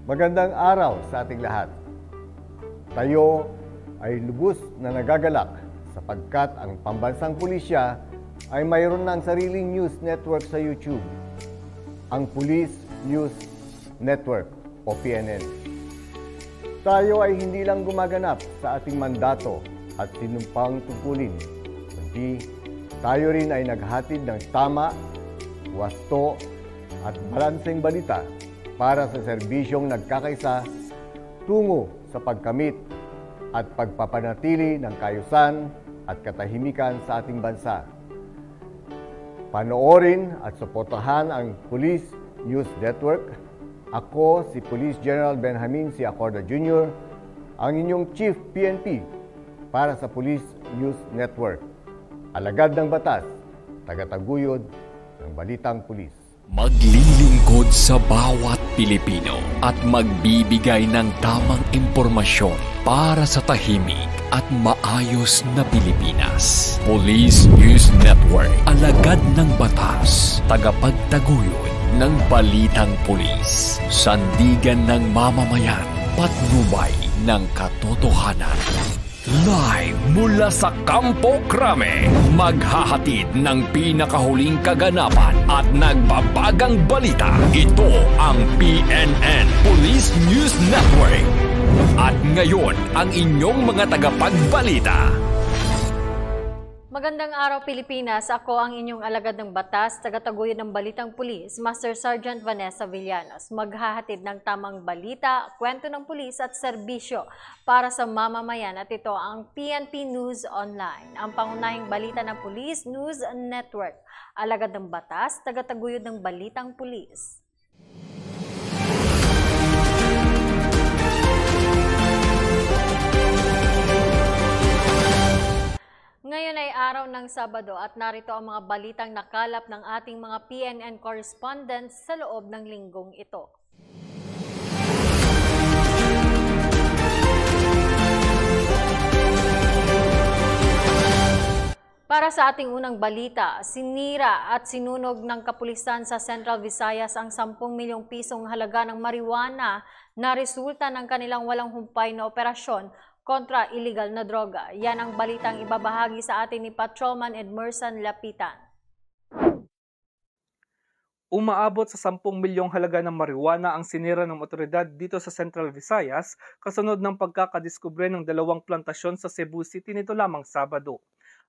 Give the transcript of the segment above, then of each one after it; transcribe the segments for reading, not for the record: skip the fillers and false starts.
Magandang araw sa ating lahat. Tayo ay lubos na nagagalak sapagkat ang pambansang pulisya ay mayroon ng sariling news network sa YouTube, ang Police News Network o PNN. Tayo ay hindi lang gumaganap sa ating mandato at sinumpang tungkulin, kundi tayo rin ay naghatid ng tama, wasto at balanseng balita para sa serbisyong nagkakaisa tungo sa pagkamit at pagpapanatili ng kaayusan at katahimikan sa ating bansa. Panoorin at suportahan ang Police News Network. Ako si Police General Benjamin C. Acorda Jr., ang inyong Chief PNP para sa Police News Network. Alagad ng batas, tagataguyod ng balitang pulis. Maglilingkod sa bawat Pilipino at magbibigay ng tamang impormasyon para sa tahimik at maayos na Pilipinas. Police News Network, alagad ng batas, tagapagtaguyod ng balitang pulis, sandigan ng mamamayan, patnubay ng katotohanan. Live mula sa Campo Crame, maghahatid ng pinakahuling kaganapan at nagbabagang balita. Ito ang PNN Police News Network. At ngayon, ang inyong mga tagapagbalita. Magandang araw Pilipinas, ako ang inyong alagad ng batas, tagataguyod ng balitang pulis, Master Sergeant Vanessa Villanos. Maghahatid ng tamang balita, kwento ng pulis at serbisyo para sa mamamayan at ito ang PNP News Online, ang pangunahing balita ng Police News Network. Alagad ng batas, tagataguyod ng balitang pulis. Ngayon ay araw ng Sabado at narito ang mga balitang nakalap ng ating mga PNN correspondents sa loob ng linggong ito. Para sa ating unang balita, sinira at sinunog ng kapulisan sa Central Visayas ang 10 milyong pisong halaga ng marijuana na resulta ng kanilang walang humpay na operasyon kontra illegal na droga. Yan ang balitang ibabahagi sa atin ni Patrolman Edmerson Lapitan. Umaabot sa 10 milyong halaga ng marijuana ang sinira ng otoridad dito sa Central Visayas kasunod ng pagkakadiskubre ng 2 plantasyon sa Cebu City nito lamang Sabado.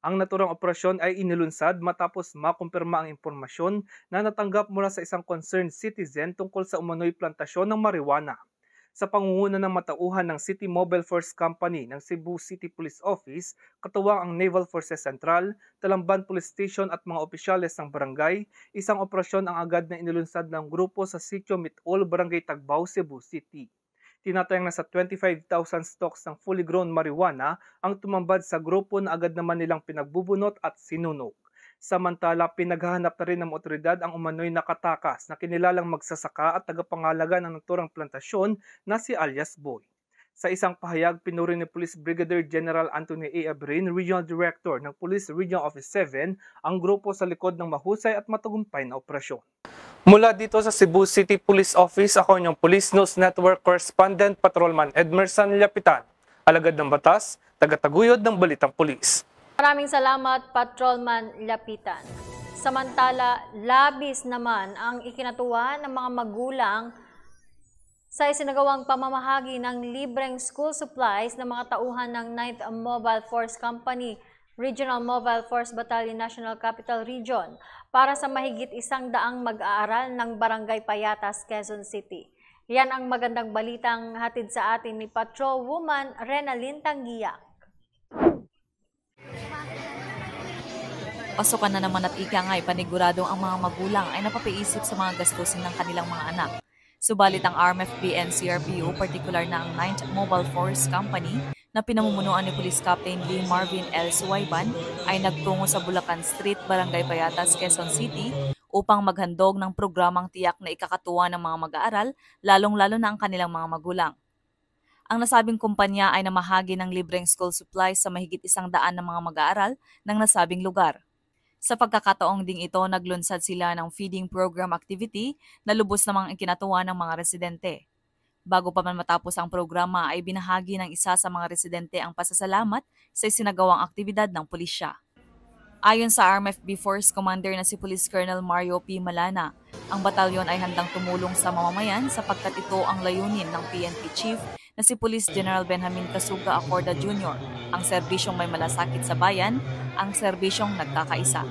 Ang naturang operasyon ay inilunsad matapos makumpirma ang impormasyon na natanggap mula sa isang concerned citizen tungkol sa umano'y plantasyon ng marijuana. Sa pangunguna ng matauhan ng City Mobile Force Company ng Cebu City Police Office, katuwang ang Naval Forces Central, Talamban Police Station at mga opisyales ng barangay, isang operasyon ang agad na inilunsad ng grupo sa Sitio Mitol, Barangay Tagbao, Cebu City. Tinatayang nasa 25,000 stocks ng fully grown marijuana ang tumambad sa grupo na agad naman nilang pinagbubunot at sinunog. Samantala, pinaghahanap na rin ng otoridad ang umano'y nakatakas na kinilalang magsasaka at tagapangalaga ng naturang plantasyon na si alias Boy. Sa isang pahayag, pinuri ni Police Brigadier General Anthony A. Abrin, Regional Director ng Police Regional Office 7, ang grupo sa likod ng mahusay at matagumpay na operasyon. Mula dito sa Cebu City Police Office, ako inyong Police News Network Correspondent Patrolman Edmerson Lapitan. Alagad ng batas, tagataguyod ng balitang pulis. Maraming salamat, Patrolman Lapitan. Samantala, labis naman ang ikinatuwa ng mga magulang sa isinagawang pamamahagi ng libreng school supplies ng mga tauhan ng 9th Mobile Force Company, Regional Mobile Force Battalion, National Capital Region para sa mahigit 100 mag-aaral ng Barangay Payatas, Quezon City. Yan ang magandang balitang hatid sa atin ni Patrolwoman Renalyn Tangiak. Pasukan na naman at ika nga ipaniguradong ang mga magulang ay napapaisip sa mga gastusin ng kanilang mga anak. Subalit ang RMFP and CRPO, partikular na ang 9th Mobile Force Company na pinamumunuan ni Police Captain Lee Marvin L. Suwayban ay nagtungo sa Bulacan Street, Barangay Payatas, Quezon City upang maghandog ng programang tiyak na ikakatuwa ng mga mag-aaral, lalong-lalo na ang kanilang mga magulang. Ang nasabing kumpanya ay namahagi ng libreng school supplies sa mahigit 100 ng mga mag-aaral ng nasabing lugar. Sa pagkakataong ding ito, naglunsad sila ng feeding program activity na lubos namang ikinatuwa ng mga residente. Bago pa man matapos ang programa ay binahagi ng isa sa mga residente ang pasasalamat sa isinagawang aktibidad ng pulisya. Ayon sa RMFB Force Commander na si Police Colonel Mario P. Malana, ang batalyon ay handang tumulong sa mamamayan sapagkat ito ang layunin ng PNP Chief na si Police General Benjamin Casuga Acorda Jr., ang serbisyong may malasakit sa bayan, ang serbisyong nagkakaisa.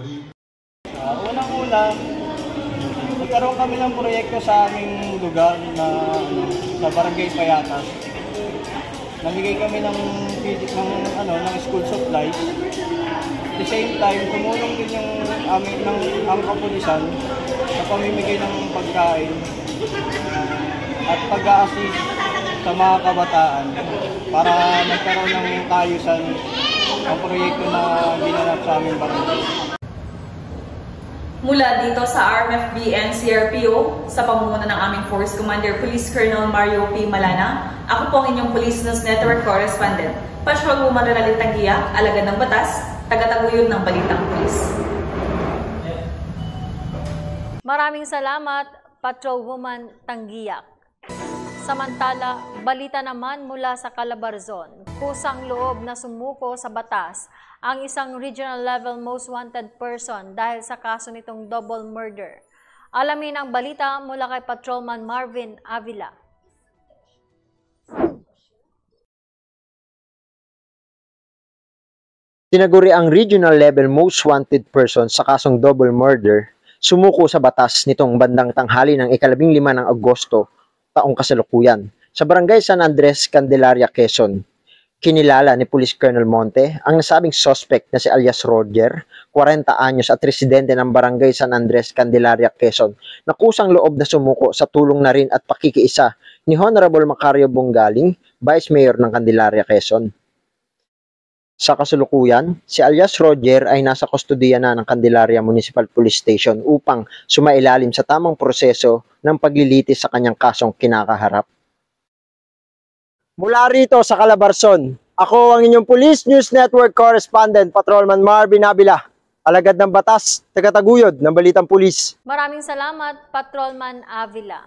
Unang-una, nagkaroon kami ng proyekto sa aming lugar na sa Barangay Payatas. Namigay kami ng school supplies. At the same time, tumulong din yung ang kapulisan sa pamimigay ng pagkain at pag-a-assist sa mga kabataan para magkaroon ng kaayusan ang proyekto na ginanap sa aming barangay. Mula dito sa RMFB and CRPO, sa pamumuno ng aming Force Commander Police Colonel Mario P. Malana, ako po ang inyong Police News Network Correspondent, Patrolwoman Ronaldin Tanggiak, alagad ng batas, tagataguyod ng Balitang Pulis. Maraming salamat, Patrolwoman Tanggiak. Samantala, balita naman mula sa Calabarzon, kusang loob na sumuko sa batas ang isang regional level most wanted person dahil sa kaso nitong double murder. Alamin ang balita mula kay Patrolman Marvin Avila. Tinaguri ang regional level most wanted person sa kasong double murder, sumuko sa batas nitong bandang tanghali ng 15 ng Agosto, taong kasalukuyan, sa Barangay San Andres, Candelaria, Quezon. Kinilala ni Police Colonel Monte ang nasabing suspect na si alias Roger, 40 anyos at residente ng Barangay San Andres, Candelaria, Quezon, na kusang loob na sumuko sa tulong na rin at pakikiisa ni Honorable Macario Bonggaling, Vice Mayor ng Candelaria, Quezon. Sa kasalukuyan, si alias Roger ay nasa kustodiya na ng Candelaria Municipal Police Station upang sumailalim sa tamang proseso ng paglilitis sa kanyang kasong kinakaharap. Mula rito sa Calabarzon, ako ang inyong Police News Network Correspondent, Patrolman Marvin Avila, alagad ng batas, tagataguyod ng Balitang Pulis. Maraming salamat, Patrolman Avila.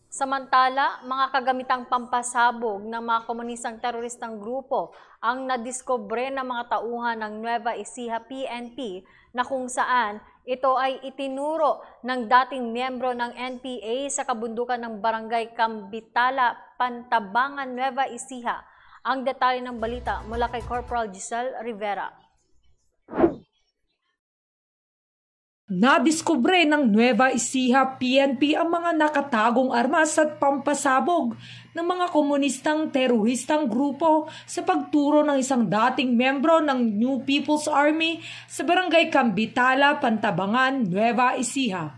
Samantala, mga kagamitang pampasabog ng mga komunistang teroristang grupo ang nadiskubre ng mga tauhan ng Nueva Ecija PNP na kung saan ito ay itinuro ng dating miyembro ng NPA sa kabundukan ng Barangay Cambitala, Pantabangan, Nueva Ecija. Ang detalye ng balita mula kay Corporal Giselle Rivera. Nadiskubre ng Nueva Ecija PNP ang mga nakatagong armas at pampasabog ng mga komunistang teroristang grupo sa pagturo ng isang dating membro ng New People's Army sa Barangay Cambitala, Pantabangan, Nueva Ecija.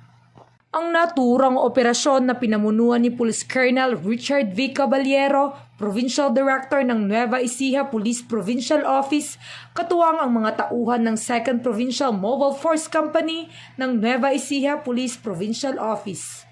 Ang naturang operasyon na pinamunuan ni Police Colonel Richard V. Caballero, Provincial Director ng Nueva Ecija Police Provincial Office, katuwang ang mga tauhan ng 2nd Provincial Mobile Force Company ng Nueva Ecija Police Provincial Office.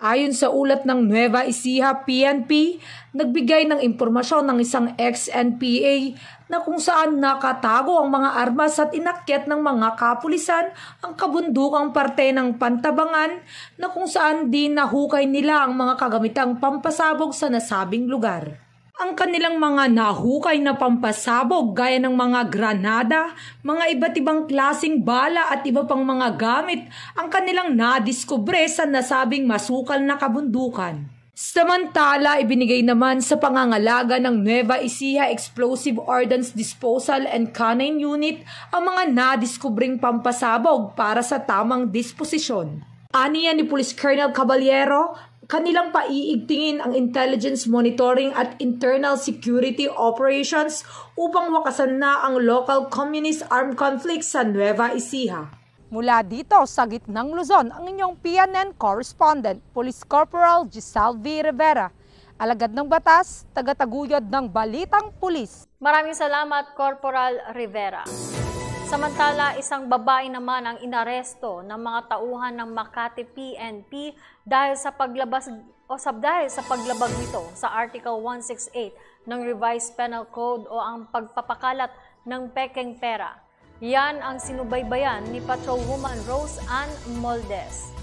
Ayon sa ulat ng Nueva Ecija PNP, nagbigay ng impormasyon ng isang ex-NPA na kung saan nakatago ang mga armas at inakyat ng mga kapulisan ang kabundukang parte ng Pantabangan na kung saan din nahukay nila ang mga kagamitang pampasabog sa nasabing lugar. Ang kanilang mga nahukay na pampasabog gaya ng mga granada, mga iba't ibang klasing bala at iba pang mga gamit ang kanilang nadiskubre sa nasabing masukal na kabundukan. Samantala, ibinigay naman sa pangangalaga ng Nueva Ecija Explosive Ordnance Disposal and Canine Unit ang mga nadiskubring pampasabog para sa tamang disposisyon. Aniya ni Police Colonel Caballero, kanilang paiigtingin ang intelligence monitoring at internal security operations upang wakasan na ang local communist armed conflict sa Nueva Ecija. Mula dito sa gitnang Luzon, ang inyong PNN correspondent, Police Corporal Giselle V. Rivera, alagad ng batas, tagataguyod ng Balitang Pulis. Maraming salamat, Corporal Rivera. Samantala, isang babae naman ang inaresto ng mga tauhan ng Makati PNP dahil sa paglabag nito sa Article 168 ng Revised Penal Code o ang pagpapakalat ng pekeng pera. Yan ang sinubaybayan ni Patrolwoman Rose Ann Moldes.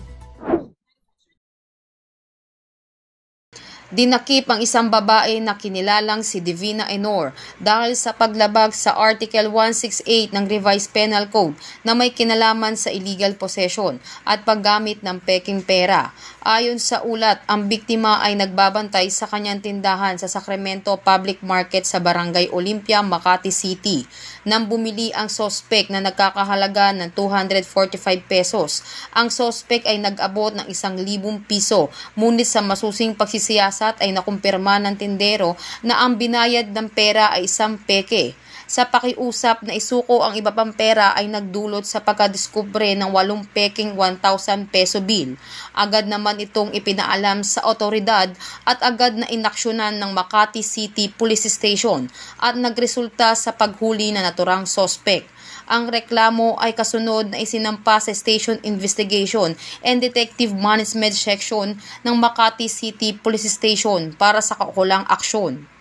Dinakip ang isang babae na kinilalang si Divina Enor dahil sa paglabag sa Article 168 ng Revised Penal Code na may kinalaman sa illegal possession at paggamit ng peking pera. Ayon sa ulat, ang biktima ay nagbabantay sa kanyang tindahan sa Sacramento Public Market sa Barangay Olympia, Makati City nang bumili ang sospek na nagkakahalaga ng 245 pesos. Ang sospek ay nag-abot ng 1,000 piso, ngunit sa masusing pagsisiyasat ay nakumpirma ng tindero na ang binayad ng pera ay 1 peke. Sa pakiusap na isuko ang iba pang pera ay nagdulot sa pagkadiskubre ng 8 peking 1,000 peso bill. Agad naman itong ipinaalam sa otoridad at agad na inaksyonan ng Makati City Police Station at nagresulta sa paghuli na naturang sospek. Ang reklamo ay kasunod na isinampa sa Station Investigation and Detective Management Section ng Makati City Police Station para sa kaukulang aksyon.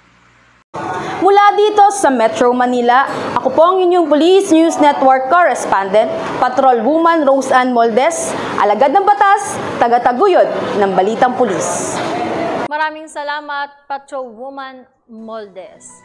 Mula dito sa Metro Manila, ako po ang inyong Police News Network Correspondent, Patrol Woman Rose Ann Moldes, alagad ng batas, taga-taguyod ng Balitang Pulis. Maraming salamat, Patrol Woman Moldes.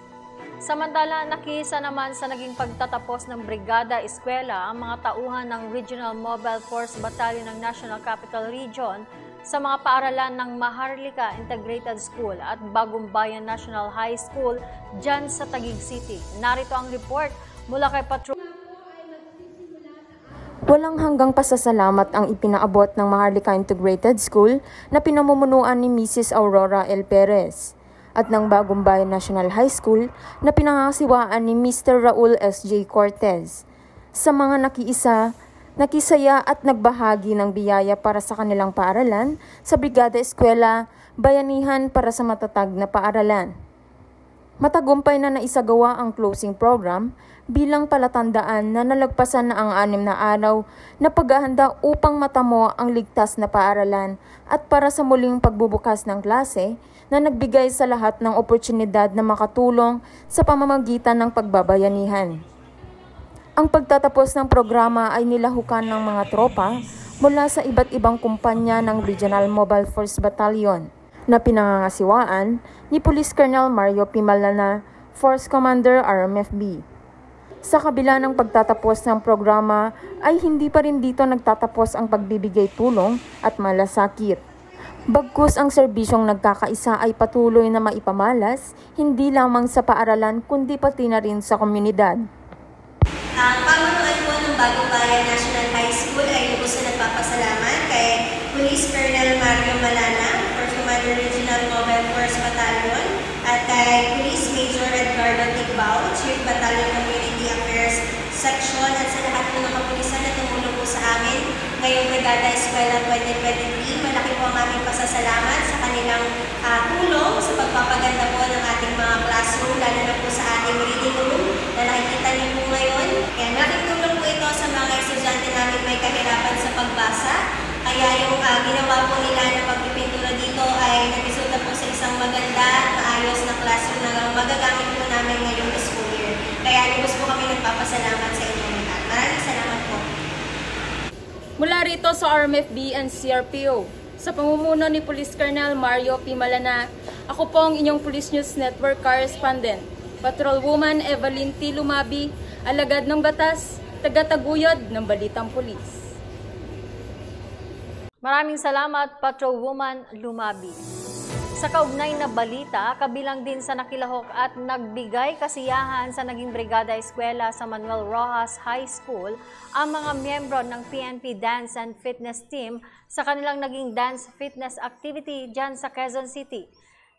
Samantala, nakiisa naman sa naging pagtatapos ng Brigada Eskwela ang mga tauhan ng Regional Mobile Force Battalion ng National Capital Region sa mga paaralan ng Maharlika Integrated School at Bagong Bayan National High School dyan sa Taguig City. Narito ang report mula kay Patrol. Walang hanggang pasasalamat ang ipinaabot ng Maharlika Integrated School na pinamumunuan ni Mrs. Aurora L. Perez at ng Bagong Bayan National High School na pinangasiwaan ni Mr. Raul S.J. Cortez. Sa mga nakisaya at nagbahagi ng biyaya para sa kanilang paaralan sa Brigada Eskwela, bayanihan para sa matatag na paaralan. Matagumpay na naisagawa ang closing program bilang palatandaan na nalagpasan na ang 6 na araw na paghahanda upang matamo ang ligtas na paaralan at para sa muling pagbubukas ng klase na nagbigay sa lahat ng oportunidad na makatulong sa pamamagitan ng pagbabayanihan. Ang pagtatapos ng programa ay nilahukan ng mga tropa mula sa iba't ibang kumpanya ng Regional Mobile Force Battalion na pinangangasiwaan ni Police Colonel Mario Pimalana, Force Commander RMFB. Sa kabila ng pagtatapos ng programa ay hindi pa rin dito nagtatapos ang pagbibigay tulong at malasakit. Bagkus ang serbisyong nagkakaisa ay patuloy na maipamalas hindi lamang sa paaralan kundi pati na rin sa komunidad. Ang pamunuan po ng Bagong Bayan National High School ay lubos na nagpapasalamat kay Police Colonel Mario Malana, First Commander Regional Mobile Force Battalion, at kay Police Major Edgardo Tigbao, Chief Battalion Community Affairs Section, at sa lahat po ng kapulisan na tumulong po sa amin ngayong Brigada Eskwela 2023. Malaki po ang aming pasasalamat sa kanilang tulong sa pagpapaganda po ng ating mga classroom, lalo na po sa ating reading room na nakikita niyo po ngayon. Kaya malaking tulong po ito sa mga estudyante namin may kahirapan sa pagbasa. Kaya yung ginawa po nila na pagpipintura dito ay nagresulta po sa isang maganda at maayos na classroom na magagamit po namin ngayong school year. Kaya lubos po kami nagpapasalamat sa inyo lahat. Maraming salamat po. Mula rito sa RMFB and CRPO, sa pamumuno ni Police Colonel Mario Pimalana, ako po ang inyong Police News Network Correspondent, Patrol Woman Evelyn T. Lumabi, alagad ng batas, taga-taguyod ng Balitang Pulis. Maraming salamat, Patrol Woman Lumabi. Sa kaugnay na balita, kabilang din sa nakilahok at nagbigay kasiyahan sa naging Brigada Eskwela sa Manuel Rojas High School ang mga miyembro ng PNP Dance and Fitness Team sa kanilang naging dance fitness activity dyan sa Quezon City.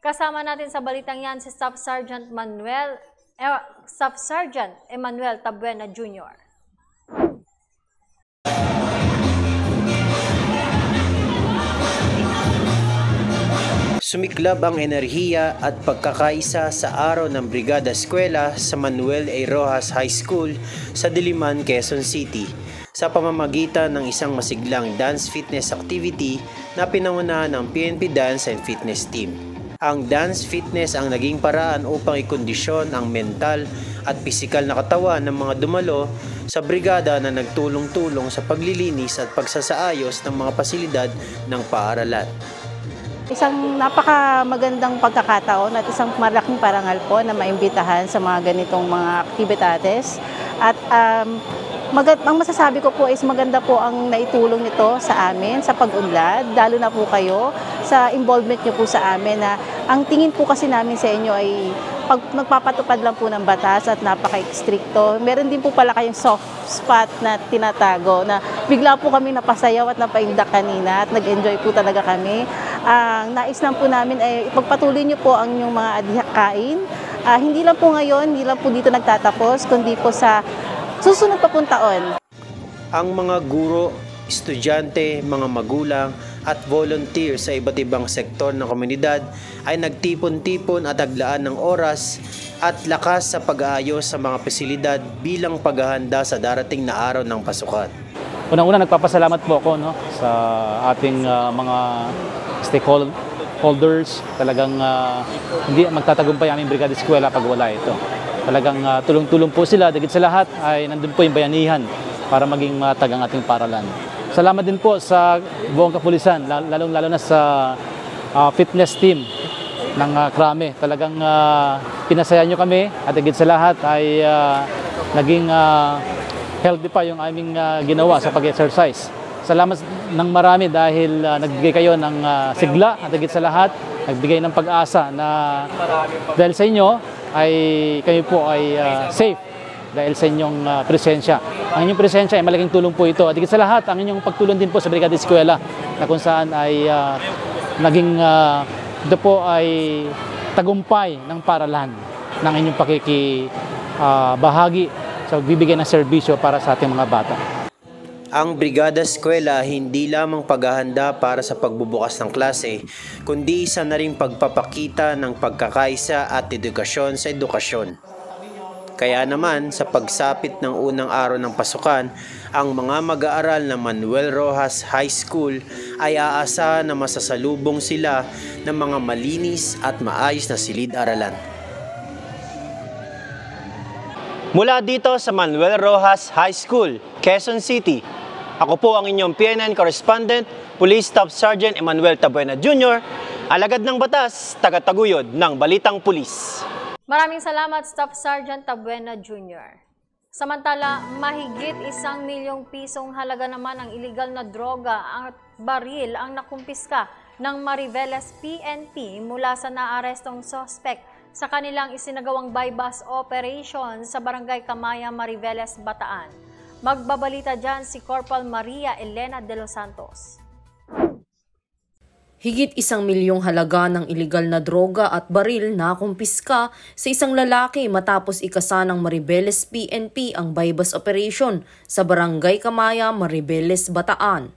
Kasama natin sa balitang yan si Staff Sergeant Emmanuel Tabuena Jr. Sumiklab ang enerhiya at pagkakaisa sa araw ng Brigada Eskwela sa Manuel A. Rojas High School sa Diliman, Quezon City sa pamamagitan ng isang masiglang dance fitness activity na pinangunahan ng PNP Dance and Fitness Team. Ang dance fitness ang naging paraan upang ikondisyon ang mental at pisikal na katawan ng mga dumalo sa brigada na nagtulong-tulong sa paglilinis at pagsasaayos ng mga pasilidad ng paaralan. Isang napakamagandang pagkakataon at isang malaking parangal po na maimbitahan sa mga ganitong mga aktibidades. At ang masasabi ko po is maganda po ang naitulong nito sa amin sa pag-unlad, lalo na po kayo sa involvement niyo po sa amin na ang tingin po kasi namin sa inyo ay pag nagpapatupad lang po ng batas at napaka-stricto. Meron din po pala kayong soft spot na tinatago na bigla po kami napasayaw at napaindak kanina at nag-enjoy po talaga kami. Ang nais lang po namin ay ipagpatuloy niyo po ang inyong mga adhikain. Hindi lang po ngayon, hindi lang po dito nagtatapos, kundi po sa susunod pa pong taon. Ang mga guro, estudyante, mga magulang at volunteer sa iba't ibang sektor ng komunidad ay nagtipon-tipon at aglaan ng oras at lakas sa pag-aayos sa mga pasilidad bilang paghahanda sa darating na araw ng pasukan. Unang-una nagpapasalamat po ako sa ating mga stakeholders. Talagang hindi magtatagumpay ang aming Brigada Eskwela pag wala ito. Talagang tulong-tulong po sila, dagit sa lahat ay nandun po yung bayanihan para maging matag ang ating paralan. Salamat din po sa buong kapulisan, lalong-lalo na sa fitness team ng Krame. Talagang pinasaya nyo kami at dagit sa lahat ay naging healthy pa yung aming ginawa sa pag-exercise. Salamat ng marami dahil nagbigay kayo ng sigla at dagit sa lahat, nagbigay ng pag-asa na dahil sa inyo, ay kayo po ay safe dahil sa inyong presensya. Ang inyong presensya ay malaking tulong po ito. At higit sa lahat, ang inyong pagtulong din po sa Brigada Eskwela na kung saan ay naging ito po ay tagumpay ng paralan ng inyong pakikibahagi sa bibigay ng serbisyo para sa ating mga bata. Ang Brigada Eskwela hindi lamang paghahanda para sa pagbubukas ng klase, kundi isa na ring pagpapakita ng pagkakaisa at edukasyon sa edukasyon. Kaya naman, sa pagsapit ng unang araw ng pasukan, ang mga mag-aaral ng Manuel Rojas High School ay aasahan na masasalubong sila ng mga malinis at maayos na silid-aralan. Mula dito sa Manuel Rojas High School, Quezon City, ako po ang inyong PNN correspondent, Police Staff Sergeant Emmanuel Tabuena Jr., alagad ng batas, tagataguyod ng Balitang Pulis. Maraming salamat, Staff Sergeant Tabuena Jr. Samantala, mahigit 1 milyong pisong halaga naman ang iligal na droga at baril ang nakumpiska ng Mariveles PNP mula sa naarestong sospek sa kanilang isinagawang bypass operation sa Barangay Kamaya, Mariveles, Bataan. Magbabalita dyan si Corporal Maria Elena de los Santos. Higit 1 milyong halaga ng iligal na droga at baril na kumpiska sa isang lalaki matapos ikasa ng Mariveles PNP ang bypass operation sa Barangay Kamaya, Mariveles, Bataan.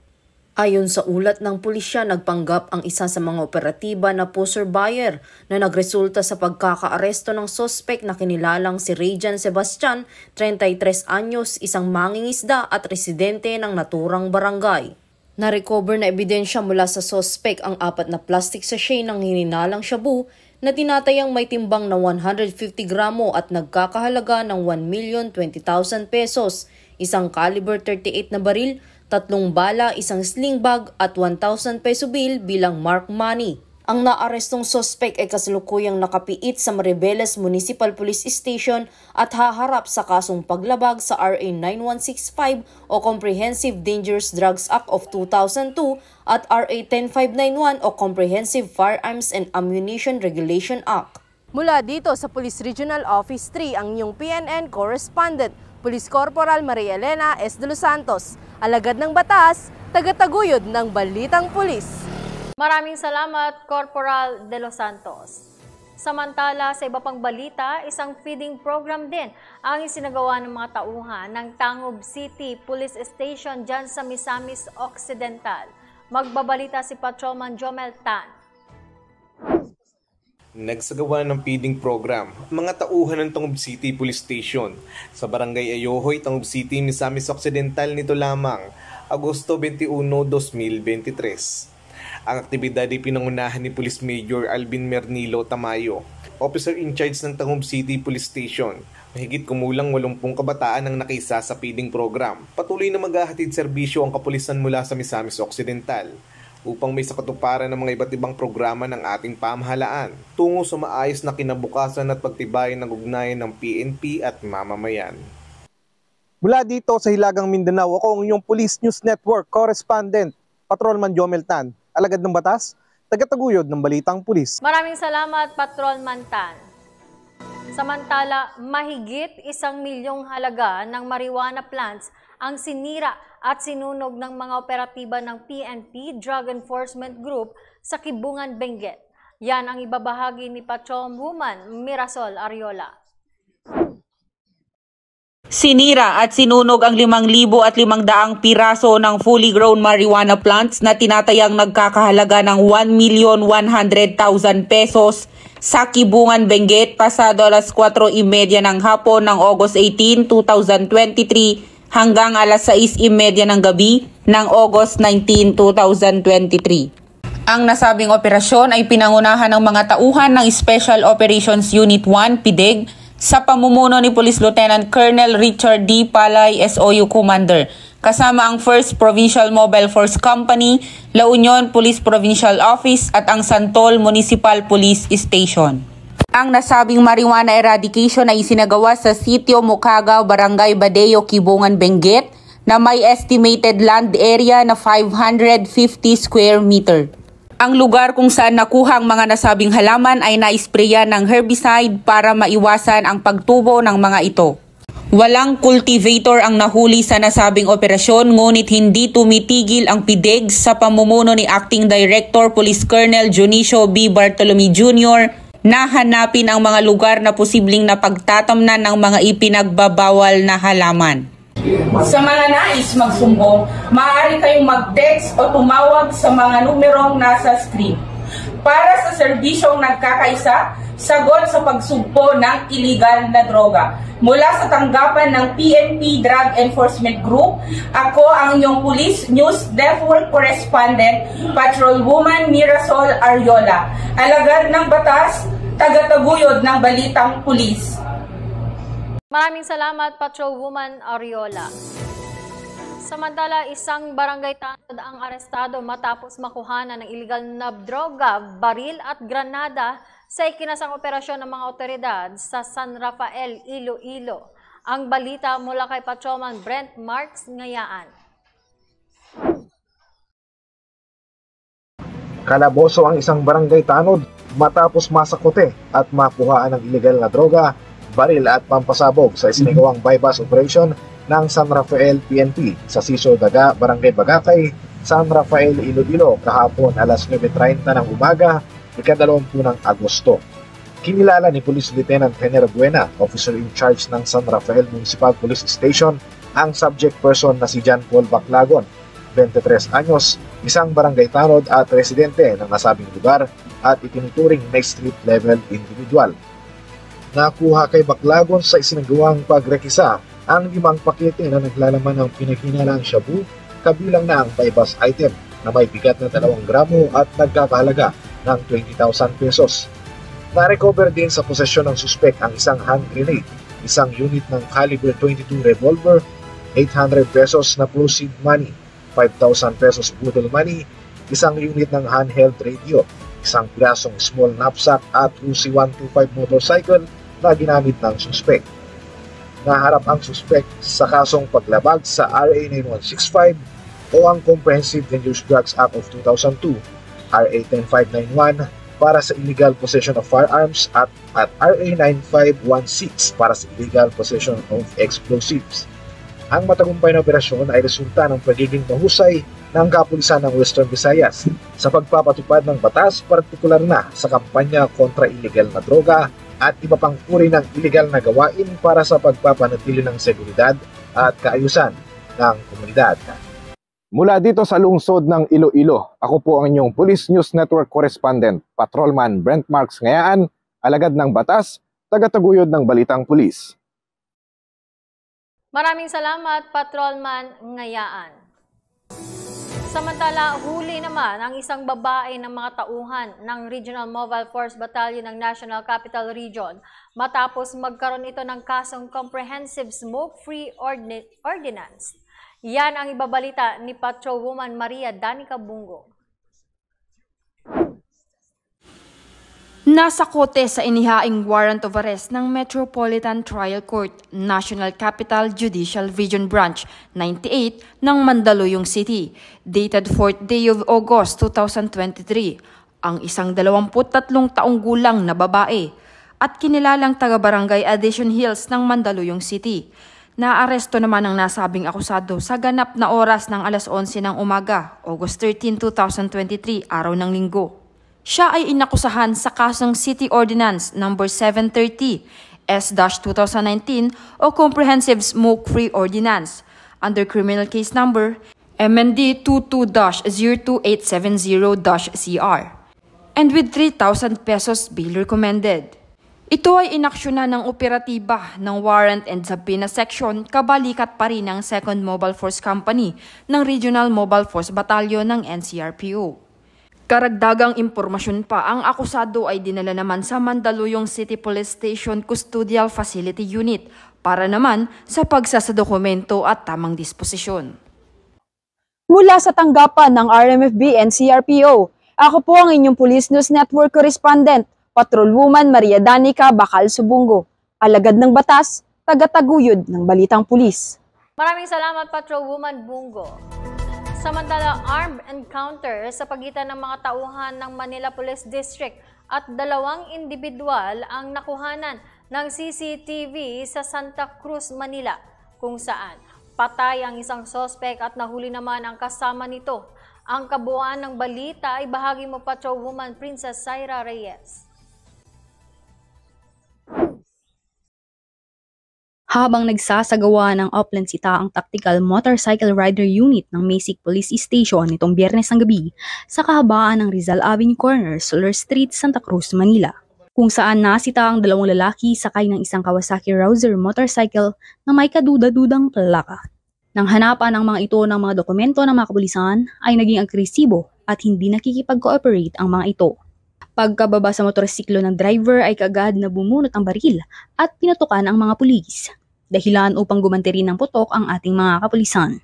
Ayon sa ulat ng pulisya, nagpanggap ang isa sa mga operatiba na poser buyer na nagresulta sa pagkakaaresto ng sospek na kinilalang si Rayjan Sebastian, 33 anyos, isang mangingisda at residente ng naturang barangay. Na-recover na ebidensya mula sa sospek ang 4 na plastic sachet ng hininalang shabu na tinatayang may timbang na 150 gramo at nagkakahalaga ng 1,020,000 pesos, isang caliber 38 na baril, 3 bala, isang sling bag at 1,000 peso bill bilang mark money. Ang naarestong sospek ay kasalukuyang nakapiit sa Mariveles Municipal Police Station at haharap sa kasong paglabag sa RA 9165 o Comprehensive Dangerous Drugs Act of 2002 at RA 10591 o Comprehensive Firearms and Ammunition Regulation Act. Mula dito sa Police Regional Office 3 ang inyong PNN correspondent, Police Corporal Maria Elena S. de los Santos, alagad ng batas, tagataguyod ng Balitang Pulis. Maraming salamat, Corporal de los Santos. Samantala, sa iba pang balita, isang feeding program din ang isinagawa ng mga tauhan ng Tangub City Police Station dyan sa Misamis Occidental. Magbabalita si Patrolman Jomel Tan. Nagsagawa ng feeding program mga tauhan ng Tangub City Police Station sa Barangay Ayohoy, Tangub City, Misamis Occidental nito lamang, Agosto 21, 2023. Ang aktibidad ay pinangunahan ni Police Major Alvin Mernilo Tamayo, Officer in charge ng Tangub City Police Station. Mahigit kumulang 80 kabataan ang nakiisa sa feeding program. Patuloy na maghahatid serbisyo ang kapulisan mula sa Misamis Occidental. upang may sakatuparan ng mga iba't ibang programa ng ating pamahalaan tungo sa maayos na kinabukasan at pagtibayin ng ugnayan ng PNP at mamamayan. Mula dito sa Hilagang Mindanao, ako ang inyong Police News Network Correspondent, Patrolman Jomel Tan, alagad ng batas, tagataguyod ng balitang pulis. Maraming salamat, Patrolman Tan. Samantala, mahigit 1 milyong halaga ng marijuana plants ang sinira at sinunog ng mga operatiba ng PNP Drug Enforcement Group sa Kibungan, Benguet. Yan ang ibabahagi ni Patrolwoman Mirasol Ariola. Sinira at sinunog ang 5,500 piraso ng fully grown marijuana plants na tinatayang nagkakahalaga ng 1,100,000 pesos sa Kibungan, Benguet pasado alas 4:30 ng hapon ng August 18, 2023 hanggang alas 6:30 ng gabi ng August 19, 2023. Ang nasabing operasyon ay pinangunahan ng mga tauhan ng Special Operations Unit 1, PIDEG, sa pamumuno ni Police Lieutenant Colonel Richard D. Palay, SOU Commander, kasama ang 1st Provincial Mobile Force Company, La Union Police Provincial Office at ang Santol Municipal Police Station. Ang nasabing marijuana eradication ay isinagawa sa Sitio Mukagaw, Barangay Badeo, Kibungan, Benguet na may estimated land area na 550 square meter. Ang lugar kung saan nakuha ang mga nasabing halaman ay naispreyan ng herbicide para maiwasan ang pagtubo ng mga ito. Walang cultivator ang nahuli sa nasabing operasyon ngunit hindi tumitigil ang PIDEG sa pamumuno ni Acting Director Police Colonel Junicio B. Bartolome Jr. na hanapin ang mga lugar na posibleng napagtatamnan ng mga ipinagbabawal na halaman. Sa mga nais magsumbong, maaari kayong mag-text o tumawag sa mga numerong nasa screen. Para sa serbisyong nagkakaisa, sagot sa pagsugpo ng illegal na droga. Mula sa tanggapan ng PNP Drug Enforcement Group, ako ang inyong Police News Network Correspondent, Patrolwoman Mirasol Ariola. Alagad ng batas, tagataguyod ng balitang pulis. Maraming salamat, Patrolwoman Ariola. Samantala, isang barangay tanod ang arestado matapos makuhanan ng illegal na droga, baril at granada sa ikinasang operasyon ng mga otoridad sa San Rafael, Iloilo. Ang balita mula kay Patrolman Brent Marks Ngayaan. Kalaboso ang isang barangay tanod matapos masakote at makuhaan ng illegal na droga, baril at pampasabog sa isinagawang bypass operation ng San Rafael PNP sa Siso Daga, Barangay Bagakay, San Rafael, Iloilo kahapon alas 9:30 ng umaga, ika-20 ng Agosto. Kinilala ni Police Lieutenant Henner Buena, officer in charge ng San Rafael Municipal Police Station, ang subject person na si John Paul Baclagon, 23 anyos, isang barangay tanod at residente ng nasabing lugar at itinuturing na street level individual. Nakuha kay Baclagon sa isinagawang pagrekisa ang 5 pakete na naglalaman ng pinaghinalang shabu, kabilang na ang bypass item na may bigat na 2 gramo at nagkakahalaga ng 20,000 pesos. Na-recover din sa posesyon ng suspect ang isang hand grenade, isang unit ng caliber 22 revolver, 800 pesos na proceed money, 5,000 pesos budol money, isang unit ng handheld radio, isang pirasong small knapsack at Uzi 125 motorcycle na ginamit ng suspect. Naharap ang suspect sa kasong paglabag sa RA 9165 o ang Comprehensive Dangerous Drugs Act of 2002, RA 10591 para sa illegal possession of firearms at RA 9516 para sa illegal possession of explosives. Ang matagumpay na operasyon ay resulta ng pagiging mahusay ng kapulisan ng Western Visayas sa pagpapatupad ng batas, partikular na sa kampanya kontra illegal na droga at iba pang uri ng illegal na gawain para sa pagpapanatili ng seguridad at kaayusan ng komunidad. Mula dito sa lungsod ng Iloilo, ako po ang inyong Police News Network Correspondent, Patrolman Brent Marks Ngayaan, alagad ng batas, tagataguyod ng balitang pulis. Maraming salamat, Patrolman Ngayaan. Samantala, huli naman ang isang babae ng mga tauhan ng Regional Mobile Force Battalion ng National Capital Region matapos magkaroon ito ng kasong Comprehensive Smoke-Free Ordinance. Yan ang ibabalita ni Patrolwoman Maria Danica Bungo. Nasa kote sa inihaing warrant of arrest ng Metropolitan Trial Court, National Capital Judicial Region Branch 98 ng Mandaluyong City, dated 4th day of August 2023, ang isang 23 taong gulang na babae at kinilalang taga-barangay Addition Hills ng Mandaluyong City. Naaresto naman ang nasabing akusado sa ganap na oras ng alas 11 ng umaga, August 13, 2023, araw ng linggo. Siya ay inakusahan sa kasong City Ordinance No. 730 S-2019 o Comprehensive Smoke-Free Ordinance under Criminal Case Number MND 22-02870-CR and with 3,000 pesos bail recommended. Ito ay inaksyonan ng operatiba ng Warrant and Subpoena Section kabalikat pa rin ng 2nd Mobile Force Company ng Regional Mobile Force Battalion ng NCRPO. Karagdagang impormasyon pa, ang akusado ay dinala naman sa Mandaluyong City Police Station Custodial Facility Unit para naman sa pagsasadokumento at tamang disposisyon. Mula sa tanggapan ng RMFB and CRPO, ako po ang inyong Police News Network Correspondent, Patrolwoman Maria Danica Bacal Subungo, alagad ng batas, tagataguyod ng balitang pulis. Maraming salamat, Patrolwoman Bungo. Samantala, armed encounter sa pagitan ng mga tauhan ng Manila Police District at 2 individual ang nakuhanan ng CCTV sa Santa Cruz, Manila, kung saan patay ang isang sospek at nahuli naman ang kasama nito. Ang kabuuan ng balita ay bahagi mo, Patrolwoman Princess Zaira Reyes. Habang nagsasagawa ng Oplen-Sita ang Tactical Motorcycle Rider Unit ng Masic Police Station nitong Biyernes ng gabi sa kahabaan ng Rizal Avenue Corner, Solar Street, Santa Cruz, Manila, kung saan nasita ang 2 lalaki sakay ng isang Kawasaki Rouser motorcycle na may kaduda-dudang plaka. Nang hanapan ng mga ito ng mga dokumento ng mga kapulisan ay naging agresibo at hindi nakikipag-cooperate ang mga ito. Pagkababa sa motorsiklo ng driver ay kaagad na bumunot ang baril at pinatukan ang mga pulis, dahilan upang gumanti rin ng putok ang ating mga kapulisan.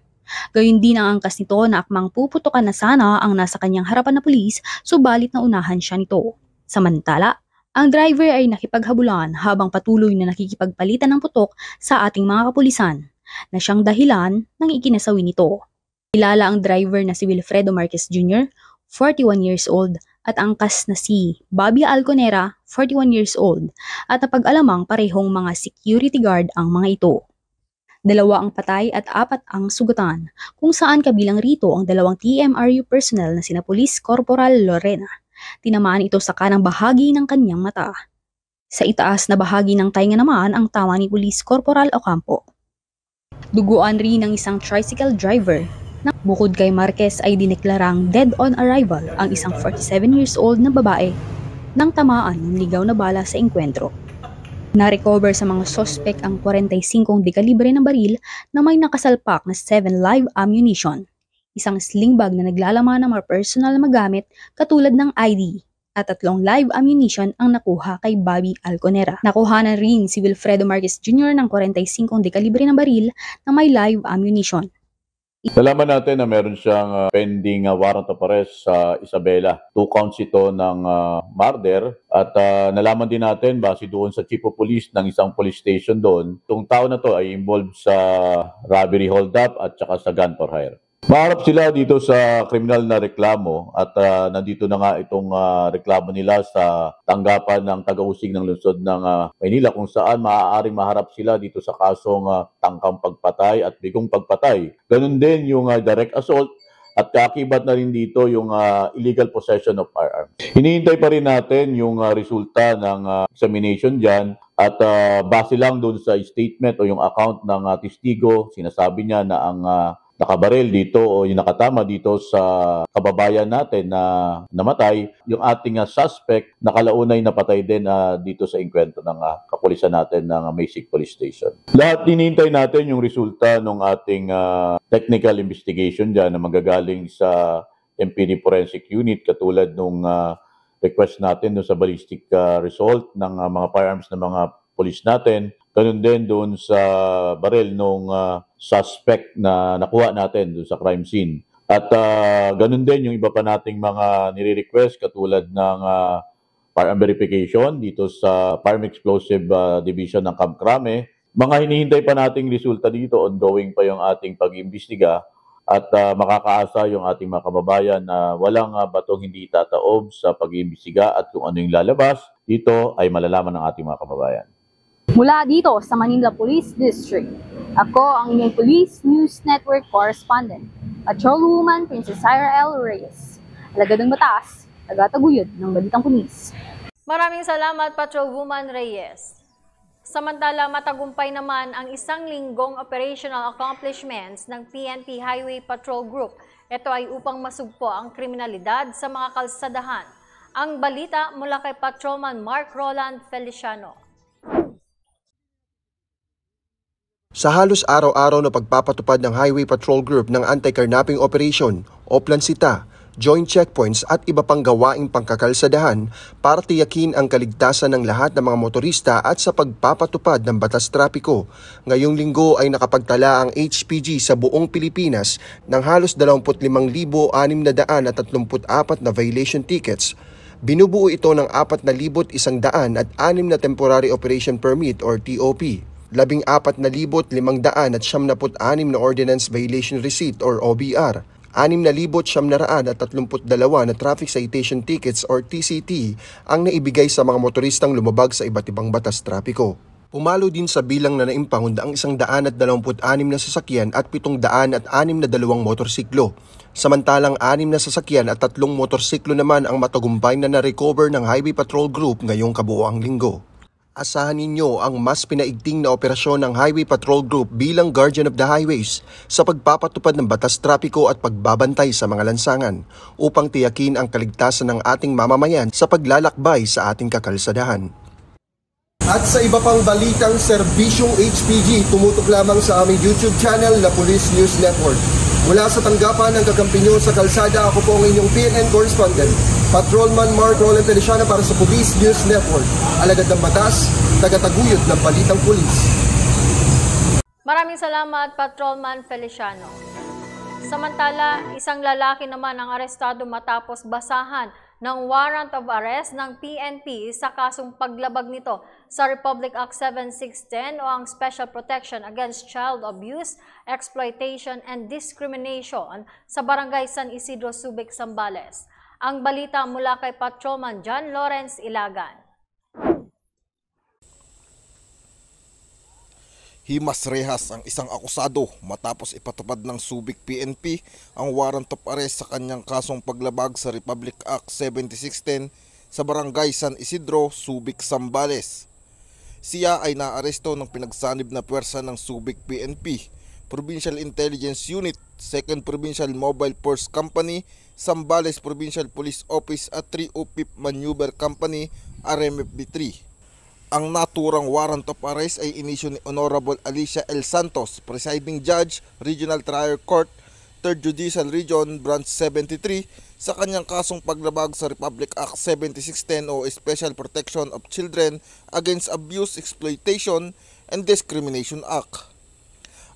Gayun din ang angkas nito na akmang puputukan na sana ang nasa kanyang harapan na pulis, subalit na unahan siya nito. Samantala, ang driver ay nakipaghabulan habang patuloy na nakikipagpalitan ng putok sa ating mga kapulisan, na siyang dahilan ng ikinasawi nito. Kilala ang driver na si Wilfredo Marquez Jr., 41 years old, at angkas na si Bobby Alconera, 41 years old, at napag-alamang parehong mga security guard ang mga ito. 2 ang patay at 4 ang sugatan, kung saan kabilang rito ang 2 TMRU personnel na sina Police Corporal Lorena. Tinamaan ito sa kanang bahagi ng kanyang mata. Sa itaas na bahagi ng tainga naman ang tawa ni Police Corporal Ocampo. Duguan rin ng isang tricycle driver. Bukod kay Marquez ay dineklarang dead on arrival ang isang 47 years old na babae nang tamaan ng ligaw na bala sa engkwentro. Na-recover sa mga sospek ang 45 dekalibre na baril na may nakasalpak na 7 live ammunition, isang sling bag na naglalaman ng mga personal na magamit katulad ng ID, at 3 live ammunition ang nakuha kay Bobby Alconera. Nakuhanan rin si Wilfredo Marquez Jr. ng 45 dekalibre na baril na may live ammunition. Nalaman natin na meron siyang pending warrant of arrest sa Isabela. 2 counts ito ng murder at nalaman din natin base doon sa Chief of Police ng isang police station doon, itong tao na to ay involved sa robbery hold-up at saka sa gun for hire. Maharap sila dito sa kriminal na reklamo at nandito na nga itong reklamo nila sa tanggapan ng taga-usig ng lungsod ng Maynila kung saan maaaring maharap sila dito sa kasong tangkang pagpatay at bigong pagpatay. Ganun din yung direct assault at kakibat na rin dito yung illegal possession of firearms. Hinihintay pa rin natin yung resulta ng examination dyan at base lang doon sa statement o yung account ng testigo, sinasabi niya na ang nakabaril dito o yung nakatama dito sa kababayan natin na namatay, yung ating suspect nakalaunay napatay din dito sa engkwentro ng kapulisan natin ng Masic Police Station. Lahat hinihintay natin yung resulta ng ating technical investigation dyan na magagaling sa MPD Forensic Unit katulad nung request natin sa ballistic result ng mga firearms ng mga police natin. Ganun din doon sa baril nung suspect na nakuha natin doon sa crime scene. At ganun din yung iba pa nating mga nire-request katulad ng firearm verification dito sa Firearm Explosive Division ng Camp Crame. Mga hinihintay pa nating resulta dito, ongoing pa yung ating pag-imbestiga at makakaasa yung ating mga kababayan na walang batong hindi tataob sa pag-iimbestiga at kung ano yung lalabas, dito ay malalaman ng ating mga kababayan. Mula dito sa Manila Police District, ako ang inyong Police News Network Correspondent, Patrolwoman Princess Ira L. Reyes. Alagad ng batas, tagataguyod ng balitang pulis. Maraming salamat, Patrolwoman Reyes. Samantala, matagumpay naman ang isang linggong operational accomplishments ng PNP Highway Patrol Group. Ito ay upang masugpo ang kriminalidad sa mga kalsadahan. Ang balita mula kay Patrolman Mark Roland Feliciano. Sa halos araw-araw na pagpapatupad ng Highway Patrol Group ng anti-carnapping operation, Oplansita, joint checkpoints at iba pang gawaing pangkakalsadahan para tiyakin ang kaligtasan ng lahat ng mga motorista at sa pagpapatupad ng batas trapiko. Ngayong linggo ay nakapagtala ang HPG sa buong Pilipinas ng halos 25,634 na violation tickets. Binubuo ito ng 4,106 na temporary operation permit or TOP. 14,576 na ordinance violation receipt or OBR. 6,932 na traffic citation tickets or TCT ang naibigay sa mga motoristang lumabag sa iba't ibang batas trapiko. Pumalo din sa bilang na naimpahon ang 126 na sasakyan at 762 motorsiklo. Samantalang 6 na sasakyan at 3 motorsiklo naman ang matagumpay na na-recover ng Highway Patrol Group ngayong kabuoang linggo. Asahan ninyo ang mas pinaigting na operasyon ng Highway Patrol Group bilang Guardian of the Highways sa pagpapatupad ng batas trapiko at pagbabantay sa mga lansangan upang tiyakin ang kaligtasan ng ating mamamayan sa paglalakbay sa ating kakalsadahan. At sa iba pang balitang serbisyong HPG, tumutok lamang sa aming YouTube channel na Police News Network. Mula sa tanggapan ng kakampi nyo sa kalsada, ako po ang inyong PNN correspondent, Patrolman Mark Roland Feliciano para sa Police News Network. Alagad ng batas, tagataguyod ng balitang pulis. Maraming salamat, Patrolman Feliciano. Samantala, isang lalaki naman ang arestado matapos basahan ng warrant of arrest ng PNP sa kasong paglabag nito sa Republic Act 7610 o ang Special Protection Against Child Abuse, Exploitation and Discrimination sa Barangay San Isidro, Subic, Zambales. Ang balita mula kay Patrolman John Lawrence Ilagan. Himas rehas ang isang akusado matapos ipatupad ng Subic PNP ang warrant of arrest sa kanyang kasong paglabag sa Republic Act 7610 sa Barangay San Isidro, Subic, Zambales. Siya ay naaresto ng pinagsanib na puwersa ng Subic PNP, Provincial Intelligence Unit, 2nd Provincial Mobile Force Company, Zambales Provincial Police Office at 305th Maneuver Company, RMFB3. Ang naturang warrant of arrest ay inisyu ni Honorable Alicia L. Santos, Presiding Judge, Regional Trial Court, 3rd Judicial Region, Branch 73, sa kanyang kasong paglabag sa Republic Act 7610 o Special Protection of Children Against Abuse, Exploitation, and Discrimination Act.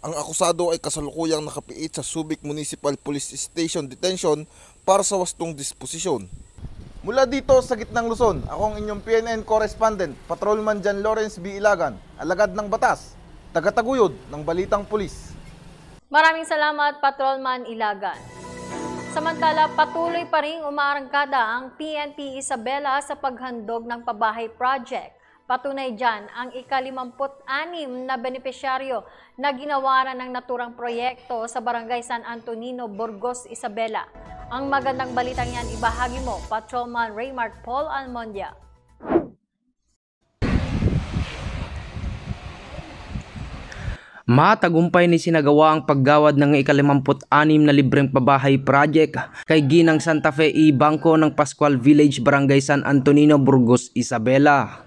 Ang akusado ay kasalukuyang nakapiit sa Subic Municipal Police Station Detention para sa wastong disposisyon. Mula dito sa gitnang Luzon, ako ang inyong PNN correspondent, Patrolman John Lawrence B. Ilagan, alagad ng batas, tagataguyod ng balitang pulis. Maraming salamat, Patrolman Ilagan. Samantala, patuloy pa ring umaarangkada ang PNP Isabela sa paghandog ng pabahay project. Patunay dyan ang ika-56 na benepisyaryo na ginawaran ng naturang proyekto sa Barangay San Antonino, Burgos, Isabela. Ang magandang balitang yan ibahagi mo, Patrolman Raymart Paul Almondia. Matagumpay ni sinagawa ang paggawad ng ika-56 na libreng pabahay project kay Ginang Santa Fe E. Bangko ng Pascual Village, Barangay San Antonino, Burgos, Isabela.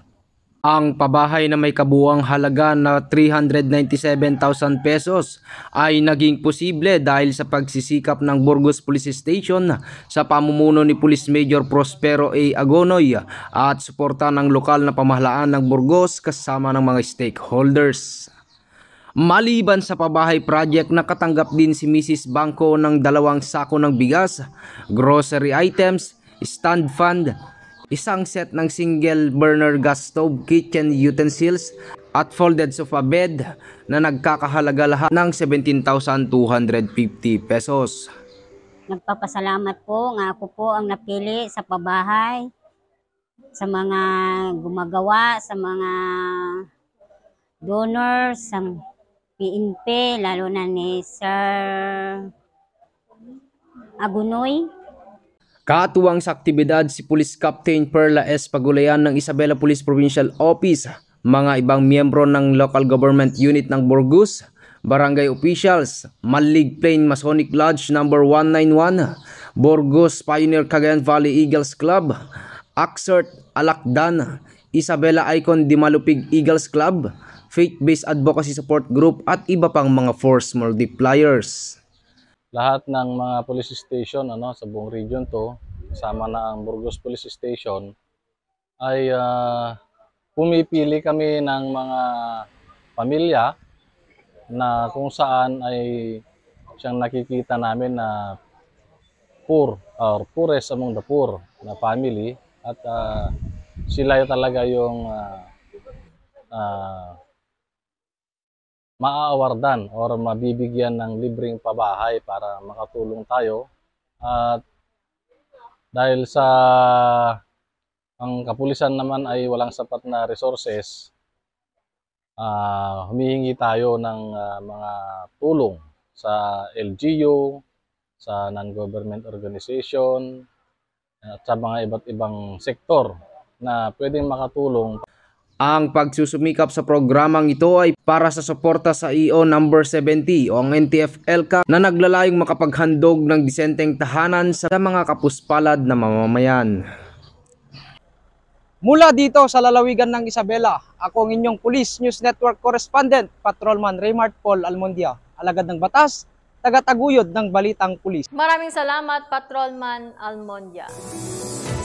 Ang pabahay na may kabuuang halaga na 397,000 pesos ay naging posible dahil sa pagsisikap ng Burgos Police Station sa pamumuno ni Police Major Prospero A. Agonoy at suporta ng lokal na pamahalaan ng Burgos kasama ng mga stakeholders. Maliban sa pabahay project, nakatanggap din si Mrs. Bangko ng 2 sako ng bigas, grocery items, stand fund, isang set ng single burner gas stove, kitchen utensils at folded sofa bed na nagkakahalaga lahat ng 17,250 pesos. Nagpapasalamat po nga ako po ang napili sa pabahay, sa mga gumagawa, sa mga donors, sa PNP, lalo na ni Sir Agunoy. Katuwang sa aktibidad si Police Captain Perla S. Pagulayan ng Isabela Police Provincial Office, mga ibang miyembro ng Local Government Unit ng Burgos, barangay officials, Malig Plain Masonic Lodge No. 191, Burgos Pioneer Cagayan Valley Eagles Club, Axert Alakdan, Isabela Icon Dimalupig Eagles Club, Faith-Based Advocacy Support Group at iba pang mga force multipliers. Lahat ng mga police station sa buong region to, kasama na ang Burgos Police Station, ay pumipili kami ng mga pamilya na kung saan ay siyang nakikita namin na poor or poorest among the poor na family, at sila talaga yung maaawardan or mabibigyan ng libreng pabahay para makatulong tayo. At dahil sa ang kapulisan naman ay walang sapat na resources, humihingi tayo ng mga tulong sa LGU, sa non-government organization, at sa mga iba't ibang sektor na pwedeng makatulong. Ang pagsusumikap sa programang ito ay para sa suporta sa EO number 70 o ang NTF-ELCA na naglalayong makapaghandog ng disenteng tahanan sa mga kapuspalad na mamamayan. Mula dito sa lalawigan ng Isabela, ako ang inyong Police News Network Correspondent, Patrolman Raymart Paul Almondia, alagad ng batas, tagataguyod ng balitang pulis. Maraming salamat, Patrolman Almondia.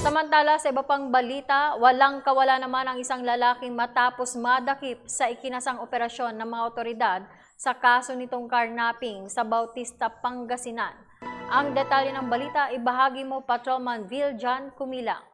Samantala, sa iba pang balita, walang kawala naman ang isang lalaking matapos madakip sa ikinasang operasyon ng mga otoridad sa kaso nitong carnapping sa Bautista, Pangasinan. Ang detalye ng balita, ibahagi mo, Patrolman Viljan Kumilang.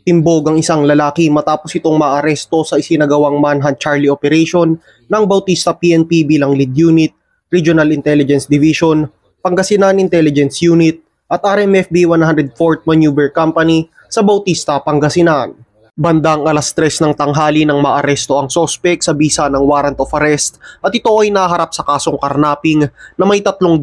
Timbog ang isang lalaki matapos itong maaresto sa isinagawang Manhunt Charlie Operation ng Bautista PNP bilang Lead Unit, Regional Intelligence Division, Pangasinan Intelligence Unit at RMFB 104th Maneuver Company sa Bautista, Pangasinan. Bandang alas 3 ng tanghali nang maaresto ang sospek sa bisa ng warrant of arrest at ito ay naharap sa kasong karnaping na may 300,000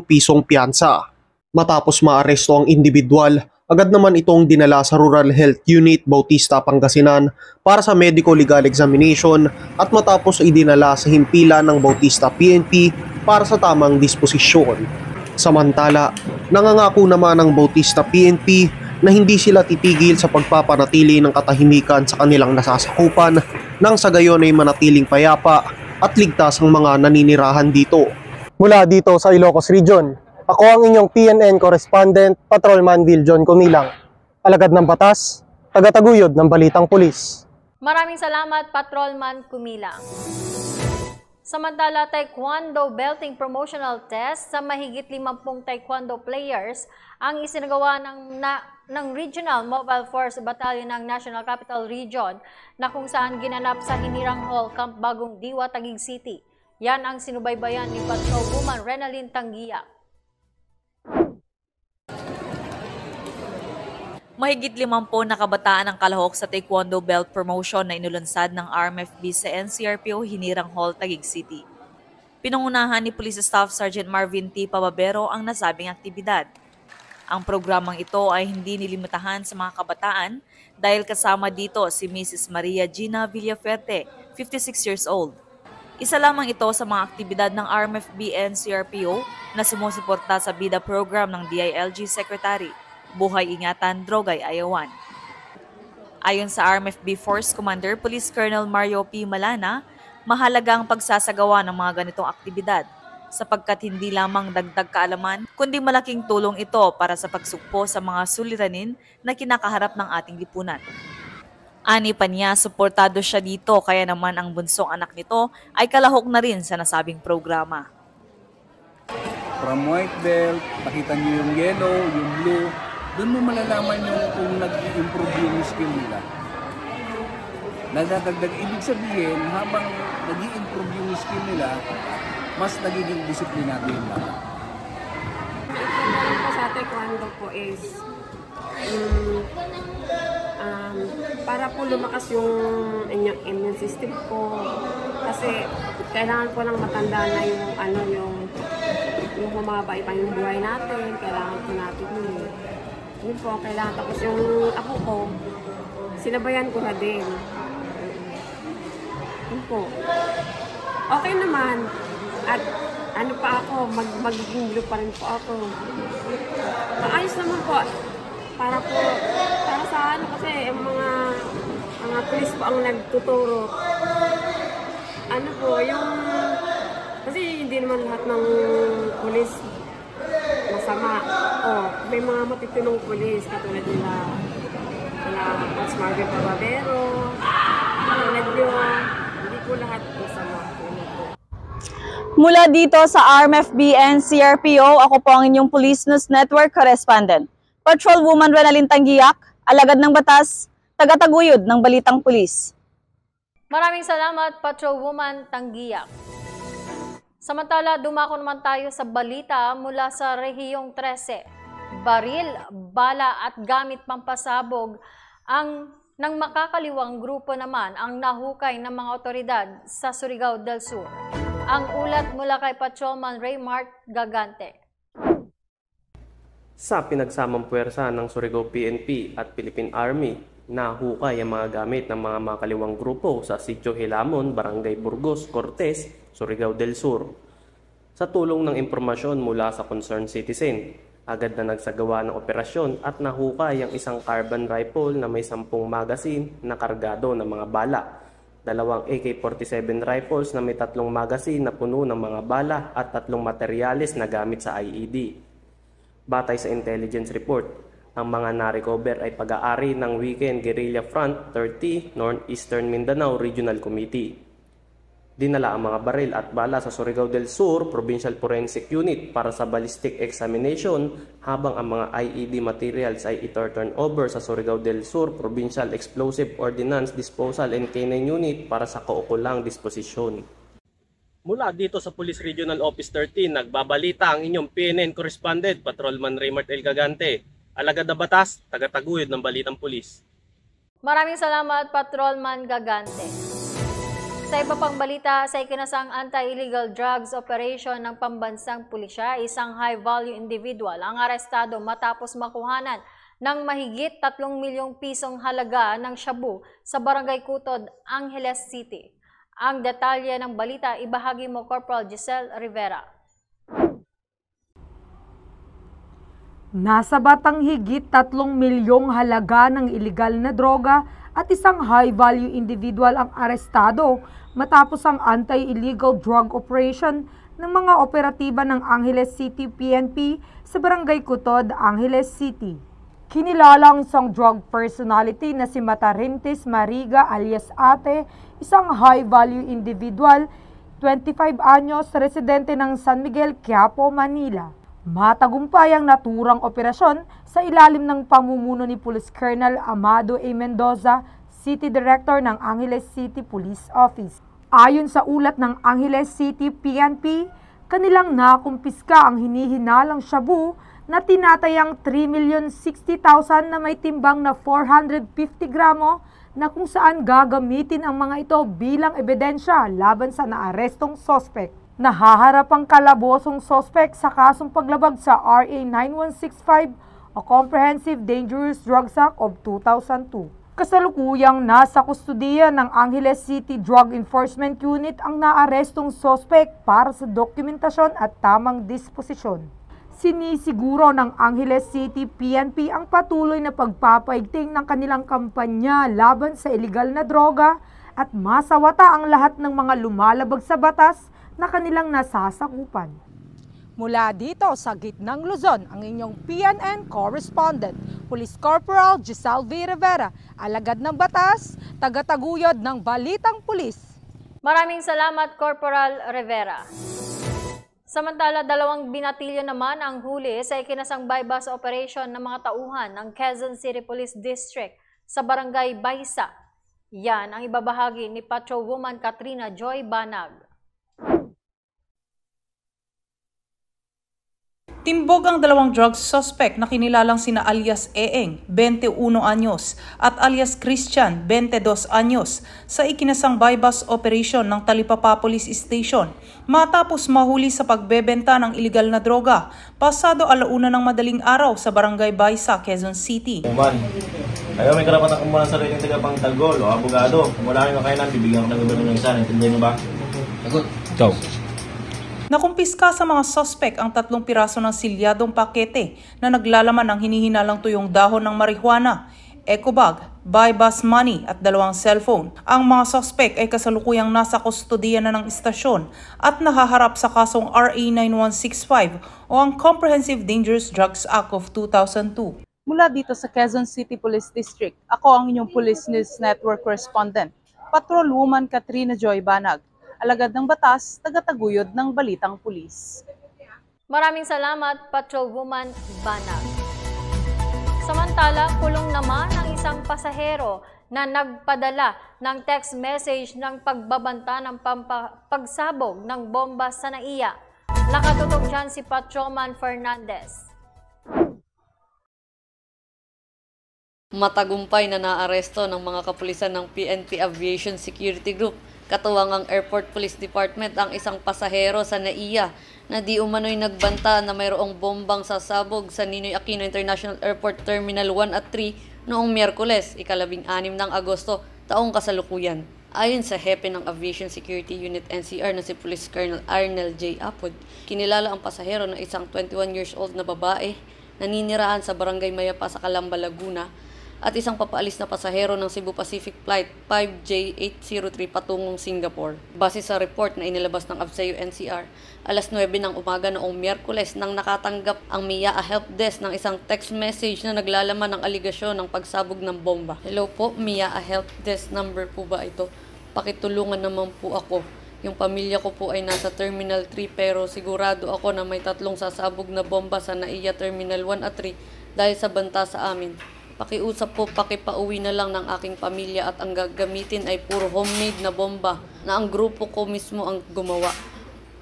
pisong piyansa. Matapos maaresto ang individual, agad naman itong dinala sa Rural Health Unit, Bautista, Pangasinan para sa medical legal examination at matapos ay dinala sa himpilan ng Bautista PNP para sa tamang disposisyon. Samantala, nangangako naman ang Bautista PNP na hindi sila titigil sa pagpapanatili ng katahimikan sa kanilang nasasakupan nang sa gayon ay manatiling payapa at ligtas ang mga naninirahan dito. Mula dito sa Ilocos Region, ako ang inyong PNN Correspondent, Patrolman Viljon Kumilang, alagad ng batas, tagataguyod ng balitang pulis. Maraming salamat, Patrolman Kumilang. Samantala, Taekwondo Belting Promotional Test sa mahigit 50 Taekwondo players ang isinagawa ng Regional Mobile Force Battalion ng National Capital Region na kung saan ginanap sa Hinirang Hall, Camp Bagong Diwa, Taguig City. Yan ang sinubaybayan ni Patrolwoman Renalyn Tangiak. Mahigit 50 na kabataan ang kalahok sa Taekwondo Belt Promotion na inulunsad ng RMFB sa NCRPO Hinirang Hall, Taguig City. Pinangunahan ni Police Staff Sergeant Marvin T. Pababero ang nasabing aktibidad. Ang programang ito ay hindi nilimitahan sa mga kabataan dahil kasama dito si Mrs. Maria Gina Villaferte, 56 years old. Isa lamang ito sa mga aktibidad ng RMFB NCRPO na sumusuporta sa BIDA program ng DILG Secretary, Buhay Ingatan, Drogay Ayawan. Ayon sa RMFB Force Commander Police Colonel Mario P. Malana, mahalaga ang pagsasagawa ng mga ganitong aktibidad sapagkat hindi lamang dagdag kaalaman kundi malaking tulong ito para sa pagsugpo sa mga suliranin na kinakaharap ng ating lipunan. Ani pa niya, suportado siya dito kaya naman ang bunsong anak nito ay kalahok na rin sa nasabing programa. from white belt, nakita nyo yung yellow, yung blue, doon mo malalaman yung kung nag-improve yung skill nila. Nadadagdag, ibig sabihin, habang nag-improve yung skill nila, mas nagiging disiplinado yung bata. Ito po sa taekwondo po is para po lumakas yung inyong immune system po. Kasi kailangan po lang matanda na yung humaba pa yung buhay natin. Kailangan po natin yun. Yun po, kailangan. Tapos yung ako ko, sinabayan ko na din. Yun po. Okay naman. At ano pa ako, magiging blue pa rin po ako. Maayos naman po. Para sa ano kasi yung mga pulis po ang nagtuturo. Ano po, yung kasi hindi naman lahat ng pulis masama. May mga matitinong pulis katulad nila Coach Marvin Pababero, katulad nyo, hindi po lahat masama. Mula dito sa RMFB and CRPO, ako po ang inyong Police News Network correspondent. Patrolwoman Renalyn Tanggiak, alagad ng batas, tagataguyod ng balitang pulis. Maraming salamat, Patrolwoman Tanggiak. Samantala, dumako naman tayo sa balita mula sa Rehiyong 13. Baril, bala at gamit pampasabog ng makakaliwang grupo naman ang nahukay ng mga otoridad sa Surigao del Sur. Ang ulat mula kay Patrolman Raymart Gagante. Sa pinagsamang puwersa ng Surigao PNP at Philippine Army, nahukay ang mga gamit ng mga makaliwang grupo sa Sitio Hilamon, Barangay Burgos, Cortez, Surigao del Sur. Sa tulong ng impormasyon mula sa concerned citizen, agad na nagsagawa ng operasyon at nahukay ang isang carbine rifle na may 10 magasin na kargado ng mga bala, 2 AK-47 rifles na may 3 magasin na puno ng mga bala at 3 materyales na gamit sa IED. Batay sa intelligence report, ang mga na-recover ay pag-aari ng Weekend Guerrilla Front 30 Northeastern Mindanao Regional Committee. Dinala ang mga baril at bala sa Surigao del Sur Provincial Forensic Unit para sa ballistic examination, habang ang mga IED materials ay ito-turn over sa Surigao del Sur Provincial Explosive Ordnance Disposal and Canine Unit para sa kaukulang disposisyon. Mula dito sa Police Regional Office 13, nagbabalita ang inyong PNN correspondent, Patrolman Raymart L. Gagante. Alagad na batas, tagataguyod ng balitang pulis. Maraming salamat, Patrolman Gagante. Sa iba pang balita, sa ikinasang anti-illegal drugs operation ng pambansang pulisya, isang high-value individual ang arestado matapos makuhanan ng mahigit 3 milyong pisong halaga ng shabu sa Barangay Kutod, Angeles City. Ang detalye ng balita, ibahagi mo Corporal Giselle Rivera. Nasa batang higit 3 milyong halaga ng iligal na droga at isang high-value individual ang arestado matapos ang anti-illegal drug operation ng mga operatiba ng Angeles City PNP sa Barangay Kutod, Angeles City. Kinilala ang isang drug personality na si Matarintes Mariga alias Ate, isang high-value individual, 25 anyos, residente ng San Miguel, Quiapo, Manila. Matagumpay ang naturang operasyon sa ilalim ng pamumuno ni Police Colonel Amado A. Mendoza, City Director ng Angeles City Police Office. Ayon sa ulat ng Angeles City PNP, kanilang nakumpiska ang hinihinalang shabu na tinatayang 3,060,000 na may timbang na 450 gramo na kung saan gagamitin ang mga ito bilang ebidensya laban sa naarestong sospek. Nahaharap ang kalabosong sospek sa kasong paglabag sa RA 9165 o Comprehensive Dangerous Drugs Act of 2002. Kasalukuyang nasa kustudiya ng Angeles City Drug Enforcement Unit ang naarestong sospek para sa dokumentasyon at tamang disposisyon. Sinisiguro ng Angeles City PNP ang patuloy na pagpapaigting ng kanilang kampanya laban sa iligal na droga at masawata ang lahat ng mga lumalabag sa batas na kanilang nasasakupan. Mula dito sa gitnang Luzon, ang inyong PNN correspondent, Police Corporal Giselle V. Rivera, alagad ng batas, tagataguyod ng balitang pulis. Maraming salamat, Corporal Rivera. Samantala, 2 binatilyo naman ang huli sa ikinasang bypass operation ng mga tauhan ng Quezon City Police District sa Barangay Baysa. Yan ang ibabahagi ni Patrolwoman Katrina Joy Banag. Timbog ang 2 drugs suspect na kinilalang sina alias Eeng, 21 anyos, at alias Christian, 22 anyos, sa ikinasang bypass operation ng Talipapa Police Station matapos mahuli sa pagbebenta ng iligal na droga pasado 1:00 ng madaling araw sa Barangay Baysa, Quezon City. Ayaw, may karapatan kung muna sa sariling tagapangtanggol o abogado. Kung wala kayong kakayanan, bibigyan ko ng gobyerno ng isa. Naintindihan mo ba? Sagot. Go. Nakumpiska sa mga suspect ang 3 piraso ng silyadong pakete na naglalaman ng hinihinalang tuyong dahon ng marijuana, eco bag, bypass money at 2 cellphone. Ang mga suspect ay kasalukuyang nasa kustodiya na ng istasyon at nahaharap sa kasong RA 9165 o ang Comprehensive Dangerous Drugs Act of 2002. Mula dito sa Quezon City Police District, ako ang inyong Police News Network Correspondent, Patrolwoman Katrina Joy Banag. Alagad ng batas, tagataguyod ng balitang pulis. Maraming salamat, Patrolwoman Banag. Samantala, kulong naman ang isang pasahero na nagpadala ng text message ng pagbabanta ng pagsabog ng bomba sa NAIA. Nakatutok dyan si Patrolman Fernandez. Matagumpay na naaresto ng mga kapulisan ng PNP Aviation Security Group, katuwang ang Airport Police Department, ang isang pasahero sa NAIA na di umano'y nagbanta na mayroong bombang sasabog sa Ninoy Aquino International Airport Terminal 1 at 3 noong Miyerkules, 16 ng Agosto, taong kasalukuyan. Ayon sa hepe ng Aviation Security Unit NCR na si Police Colonel Arnel J. Apod, kinilala ang pasahero na isang 21 years old na babae na naninirahan sa Barangay Mayapa sa Calamba, Laguna, at isang papaalis na pasahero ng Cebu Pacific Flight 5J803 patungong Singapore. Base sa report na inilabas ng ABSEO NCR, alas 9 ng umaga noong Miyerkules nang nakatanggap ang MIA Help Desk ng isang text message na naglalaman ng aligasyon ng pagsabog ng bomba. Hello po, MIA Help Desk number po ba ito? Pakitulungan naman po ako. Yung pamilya ko po ay nasa Terminal 3 pero sigurado ako na may 3 sasabog na bomba sa NAIA Terminal 1 at 3 dahil sa banta sa amin. Pakiusap po, pakipauwi na lang ng aking pamilya at ang gagamitin ay puro homemade na bomba na ang grupo ko mismo ang gumawa.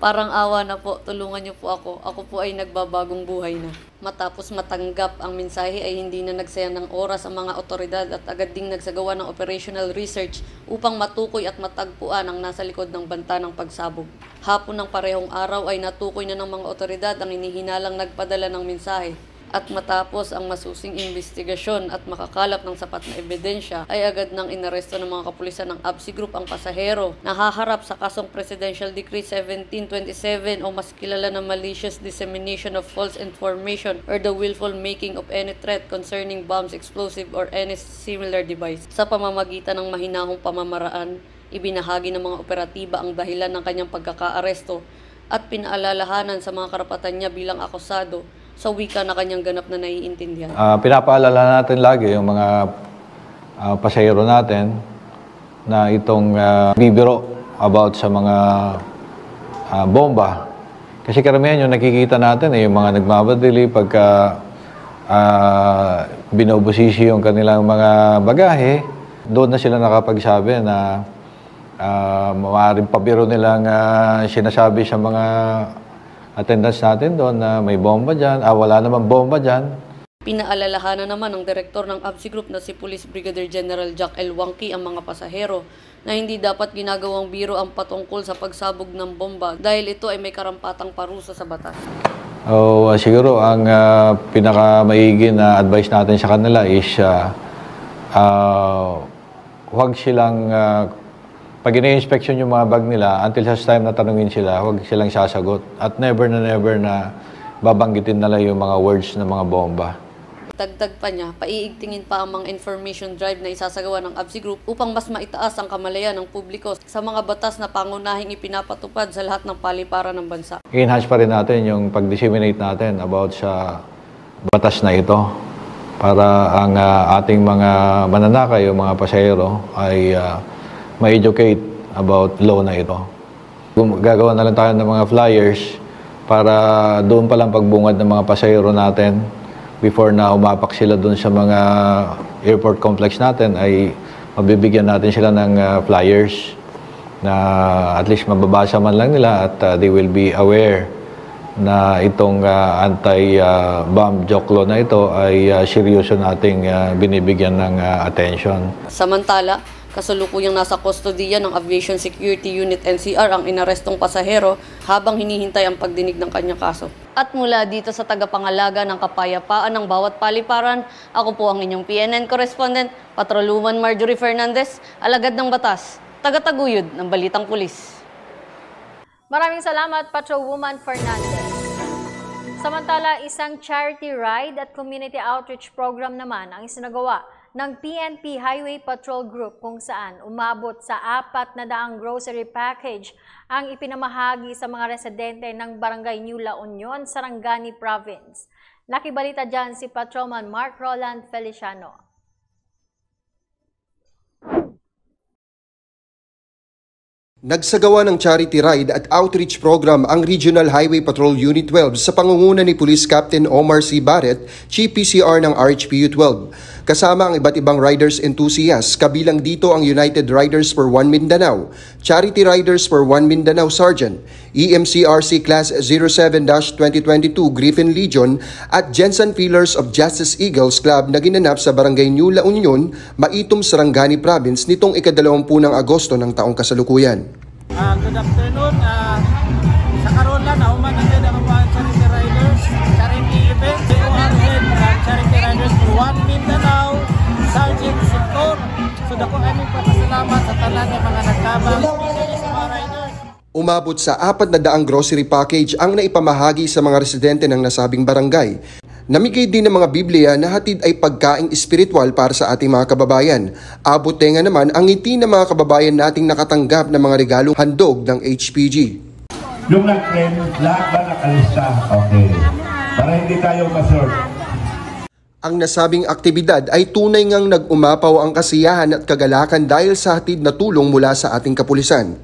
Parang awa na po, tulungan niyo po ako. Ako po ay nagbabagong buhay na. Matapos matanggap ang mensahe ay hindi na nagsayang ng oras ang mga otoridad at agad ding nagsagawa ng operational research upang matukoy at matagpuan ang nasa likod ng banta ng pagsabog. Hapon ng parehong araw ay natukoy na ng mga otoridad ang hinihinalang nagpadala ng mensahe. At matapos ang masusing investigasyon at makakalap ng sapat na ebidensya, ay agad nang inaresto ng mga kapulisan ng ABSI Group ang pasahero na haharap sa kasong Presidential Decree 1727 o mas kilala na malicious dissemination of false information or the willful making of any threat concerning bombs, explosive, or any similar device. Sa pamamagitan ng mahinahong pamamaraan, ibinahagi ng mga operatiba ang dahilan ng kanyang pagkakaaresto at pinaalalahanan sa mga karapatan niya bilang akusado sa wika na kanyang ganap na naiintindihan. Pinapaalala natin lagi yung mga pasahero natin na itong bibiro about sa mga bomba. Kasi karamihan yung nakikita natin yung mga nagmamadali pagka binubusisi yung kanilang mga bagahe, doon na sila nakapagsabi na maaaring pabiro nilang sinasabi sa mga attendance natin doon na may bomba dyan, wala naman bomba dyan. Pinaalalahanan naman ng direktor ng ABSI Group na si Police Brigadier General Jack L. Wangki ang mga pasahero na hindi dapat ginagawang biro ang patungkol sa pagsabog ng bomba dahil ito ay may karampatang parusa sa batas. Siguro ang pinakamaigi na advice natin sa kanila is huwag silang pag ina-inspection yung mga bag nila, until such time na tanungin sila, huwag silang sasagot. At never na babanggitin nila yung mga words ng mga bomba. Dagdag pa niya, paiigtingin pa ang mga information drive na isasagawa ng ABSI Group upang mas maitaas ang kamalayan ng publiko sa mga batas na pangunahing ipinapatupad sa lahat ng paliparan ng bansa. I-enhance pa rin natin yung pag-disseminate natin about sa batas na ito para ang ating mga mananakay, yung mga pasahero ay ma-educate about law na ito. Gagawa na lang tayo ng mga flyers para doon pa lang pagbungad ng mga pasahero natin before na umapak sila doon sa mga airport complex natin ay mabibigyan natin sila ng flyers na at least mababasa man lang nila at they will be aware na itong anti-bomb joke law na ito ay seryoso nating binibigyan ng attention. Samantala, kasalukuyang nasa kustodiya ng Aviation Security Unit NCR ang inarestong pasahero habang hinihintay ang pagdinig ng kanyang kaso. At mula dito sa tagapangalaga ng kapayapaan ng bawat paliparan, ako po ang inyong PNN correspondent, Patrolwoman Marjorie Fernandez, alagad ng batas, tagataguyod ng Balitang Pulis. Maraming salamat, Patrolwoman Fernandez. Samantala, isang charity ride at community outreach program naman ang isinagawa ng PNP Highway Patrol Group kung saan umabot sa 400 grocery package ang ipinamahagi sa mga residente ng Barangay New La Union, Sarangani Province. Nakibalita dyan si Patrolman Mark Roland Feliciano. Nagsagawa ng charity ride at outreach program ang Regional Highway Patrol Unit 12 sa pangunguna ni Police Captain Omar C. Barret, Chief PCR ng RHPU 12. Kasama ang iba't ibang riders enthusiasts, kabilang dito ang United Riders for One Mindanao, Charity Riders for One Mindanao Sergeant, EMCRC Class 07-2022 Griffin Legion at Jensen Feelers of Justice Eagles Club na ginanap sa Barangay New La Union, Maitum, Sarangani Province nitong ika-20 ng Agosto ng taong kasalukuyan. Good afternoon. Sa karon lang nahuman ang mga charity riders, charity event, charity riders for One Mindanao, Sergeant Sector. So dako aming pasalamat sa tanan ng mga nagtabang sa mga riders. Umabot sa 400 grocery package ang naipamahagi sa mga residente ng nasabing barangay. Namigay din ng mga Biblia na hatid ay pagkaing espiritual para sa ating mga kababayan. Abot tenga naman ang ngiti ng mga kababayan nating nakatanggap ng mga regalong handog ng HPG. Yung nag-claim, lahat ba nakalista? Okay. Para hindi tayo ma-sort. Ang nasabing aktibidad ay tunay ngang nag-umapaw ang kasiyahan at kagalakan dahil sa hatid na tulong mula sa ating kapulisan.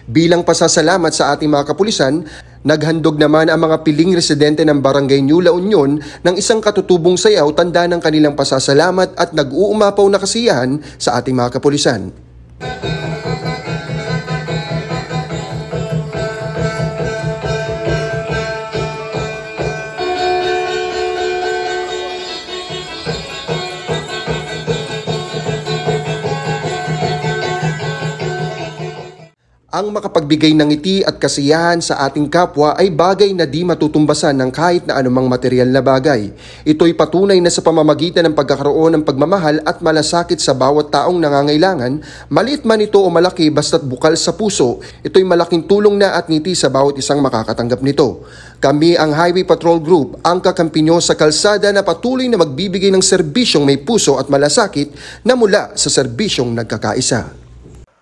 Bilang pasasalamat sa ating mga kapulisan, naghandog naman ang mga piling residente ng Barangay New La Union ng isang katutubong sayaw tanda ng kanilang pasasalamat at nag-uumapaw na kasiyahan sa ating mga kapulisan. Ang makapagbigay ng ngiti at kasiyahan sa ating kapwa ay bagay na di matutumbasan ng kahit na anumang material na bagay. Ito'y patunay na sa pamamagitan ng pagkakaroon ng pagmamahal at malasakit sa bawat taong nangangailangan, maliit man ito o malaki basta't bukal sa puso, ito'y malaking tulong na at ngiti sa bawat isang makakatanggap nito. Kami ang Highway Patrol Group, ang kakampi nyo sa kalsada na patuloy na magbibigay ng serbisyong may puso at malasakit na mula sa serbisyong nagkakaisa.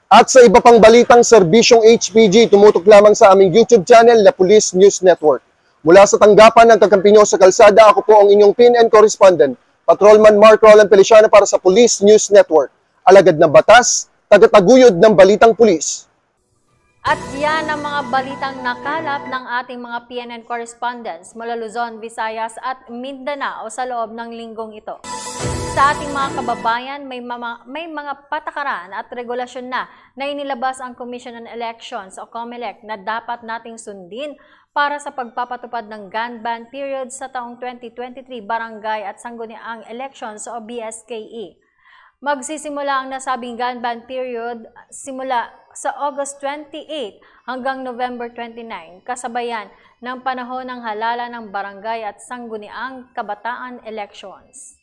At sa iba pang balitang serbisyong HPG, tumutok lamang sa aming YouTube channel na Police News Network. Mula sa tanggapan ng kakampi nyo sa kalsada, ako po ang inyong PNN correspondent, Patrolman Mark Roland Feliciano para sa Police News Network. Alagad ng batas, tagataguyod ng balitang pulis. At yan ang mga balitang nakalap ng ating mga PNN correspondents mula Luzon, Visayas at Mindanao sa loob ng linggong ito. Sa ating mga kababayan, may mga patakaran at regulasyon na inilabas ang Commission on Elections o COMELEC na dapat nating sundin para sa pagpapatupad ng gun ban period sa taong 2023 barangay at sangguniang elections o BSKE. Magsisimula ang nasabing gun ban period simula sa August 28 hanggang November 29, kasabayan ng panahon ng halala ng barangay at sangguniang kabataan elections.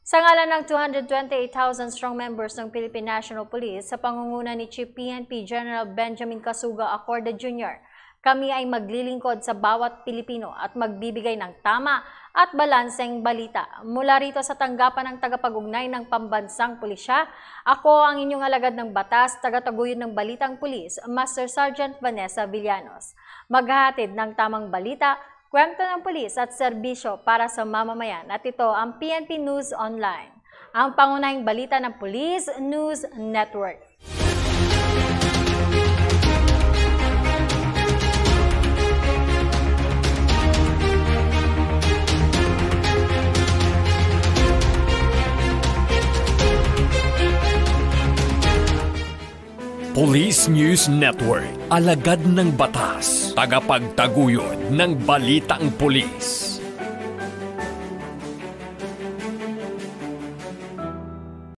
Sa ngalan ng 228,000 strong members ng Philippine National Police sa pangunguna ni Chief PNP General Benjamin Casuga Acorda Jr., kami ay maglilingkod sa bawat Pilipino at magbibigay ng tama at balanseng balita. Mula rito sa tanggapan ng tagapag-ugnay ng Pambansang Pulisya, ako ang inyong alagad ng batas, tagataguyod ng Balitang Pulis, Master Sergeant Vanessa Villanos. Maghahatid ng tamang balita, kwento ng pulis at serbisyo para sa mamamayan at ito ang PNP News Online, ang pangunahing balita ng Police News Network. Police News Network, alagad ng batas, tagapagtaguyod ng balitang pulis.